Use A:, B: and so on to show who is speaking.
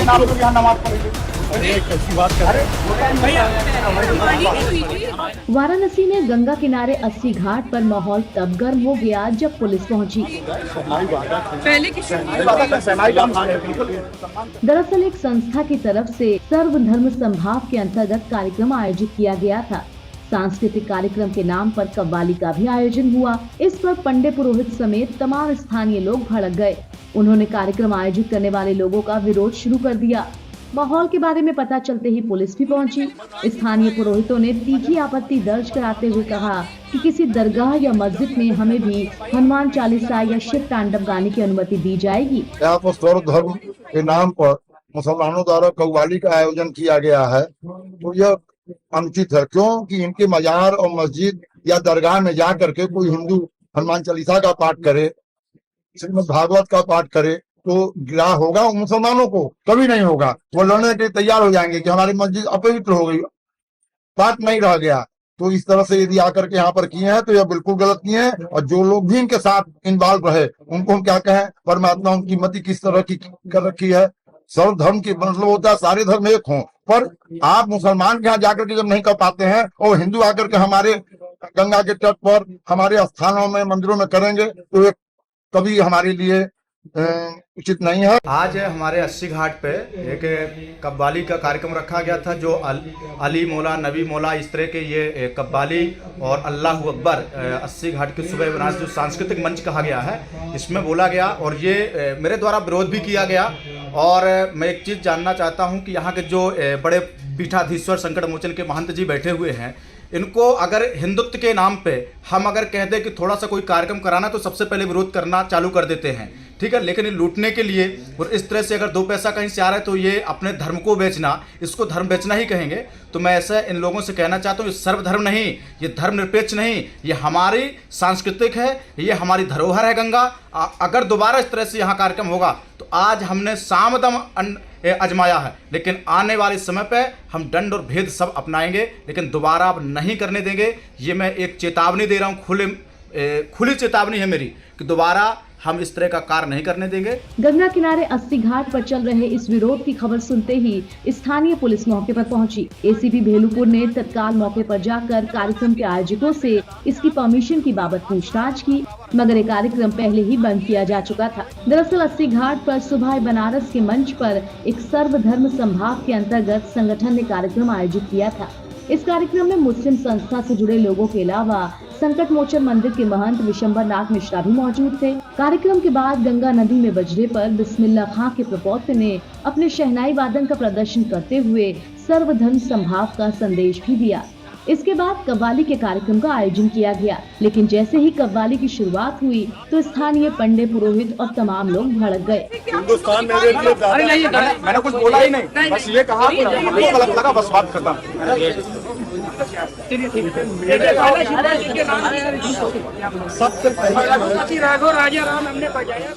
A: लेकिन आप लोग यहाँ नमाज पढ़ेंगे।
B: कैसी बात कर रहे
C: वाराणसी में गंगा किनारे 80 घाट पर माहौल तब गर्म हो गया जब पुलिस पहुंची।
D: पहले की
C: दरअसल एक संस्था की तरफ से सर्वधर्म समभाव के अंतर्गत कार्यक्रम आयोजित किया गया था। सांस्कृतिक कार्यक्रम के नाम पर कव्वाली का भी आयोजन हुआ। इस पर पंडित पुरोहित समेत तमाम स्थानीय लोग भड़क गए। उन्होंने कार्यक्रम आयोजित करने वाले लोगों का विरोध शुरू कर दिया। माहौल के बारे में पता चलते ही पुलिस भी पहुंची। स्थानीय पुरोहितों ने तीखी आपत्ति दर्ज कराते हुए कहा कि किसी दरगाह या मस्जिद में हमें भी हनुमान चालीसा या शिव तांडव गाने की अनुमति दी जाएगी।
E: यहाँ पर सर्वधर्म के नाम पर मुसलमानों द्वारा कव्वाली का आयोजन किया गया है, तो यह अनुचित है। क्योंकि इनके मजार और मस्जिद या दरगाह में जा करके कोई हिंदू हनुमान चालीसा का पाठ करे, श्रीमद् भागवत का पाठ करे तो गिरा होगा मुसलमानों को? कभी नहीं होगा। वो लड़ने के लिए तैयार हो जाएंगे कि हमारी मस्जिद अपवित्र हो गई, पाठ नहीं रह गया। तो इस तरह से यदि आकर के यहाँ पर किए हैं तो यह बिल्कुल गलत किए हैं। और जो लोग भी इनके साथ इन्वॉल्व रहे उनको हम क्या कहें, परमात्मा उनकी मति किस तरह की कर रखी है। सर्व धर्म की मतलब होता है सारे धर्म एक हों, पर आप मुसलमान के यहाँ जाकर के जब नहीं कर पाते हैं और हिंदू आकर के हमारे गंगा के तट पर हमारे स्थानों में मंदिरों में करेंगे तो एक कभी हमारे लिए उचित नहीं है।
F: आज हमारे 80 घाट पे एक कव्वाली का कार्यक्रम रखा गया था, जो अली मौला नबी मौला इस तरह के ये कव्वाली और अल्लाह अकबर 80 घाट के सुबह बनारस जो सांस्कृतिक मंच कहा गया है, इसमें बोला गया और ये मेरे द्वारा विरोध भी किया गया। और मैं एक चीज़ जानना चाहता हूँ कि यहाँ के जो बड़े पीठाधीश्वर संकट मोचन के महंत जी बैठे हुए हैं, इनको अगर हिंदुत्व के नाम पे हम अगर कह दें कि थोड़ा सा कोई कार्यक्रम कराना तो सबसे पहले विरोध करना चालू कर देते हैं, ठीक है। लेकिन ये लूटने के लिए और इस तरह से अगर दो पैसा कहीं से आ रहा है तो ये अपने धर्म को बेचना, इसको धर्म बेचना ही कहेंगे। तो मैं ऐसा इन लोगों से कहना चाहता हूँ, ये सर्वधर्म नहीं, ये धर्मनिरपेक्ष नहीं, ये हमारी सांस्कृतिक है, ये हमारी धरोहर है गंगा। अगर दोबारा इस तरह से यहाँ कार्यक्रम होगा तो आज हमने सामदम आजमाया है, लेकिन आने वाले समय पे हम दंड और भेद सब अपनाएंगे, लेकिन दोबारा अब नहीं करने देंगे। ये मैं एक चेतावनी दे रहा हूँ, खुली चेतावनी है मेरी कि दोबारा हम इस तरह का कार्य नहीं करने देंगे।
C: गंगा किनारे 80 घाट पर चल रहे इस विरोध की खबर सुनते ही स्थानीय पुलिस मौके पर पहुंची। एसीपी भेलुपुर ने तत्काल मौके पर जाकर कार्यक्रम के आयोजकों से इसकी परमिशन की बाबत पूछताछ की, मगर ये कार्यक्रम पहले ही बंद किया जा चुका था। दरअसल 80 घाट पर सुबह बनारस के मंच पर एक सर्वधर्म समभाव के अंतर्गत संगठन ने कार्यक्रम आयोजित किया था। इस कार्यक्रम में मुस्लिम संस्था से जुड़े लोगों के अलावा संकट मोचन मंदिर के महंत विशंबर नाथ मिश्रा भी मौजूद थे। कार्यक्रम के बाद गंगा नदी में बजरे पर बिस्मिल्लाह खां के प्रपौत्र ने अपने शहनाई वादन का प्रदर्शन करते हुए सर्वधर्म समभाव का संदेश भी दिया। इसके बाद कव्वाली के कार्यक्रम का आयोजन किया गया, लेकिन जैसे ही कव्वाली की शुरुआत हुई तो स्थानीय पंडित पुरोहित और तमाम लोग भड़क गए।
A: हिंदुस्तान मेरे लिए मैंने कुछ बोला ही नहीं, बस ये कहा हमको गलत लगा, बस बात खत्म। सबसे पहले राघव राजा राम हमने बजाया।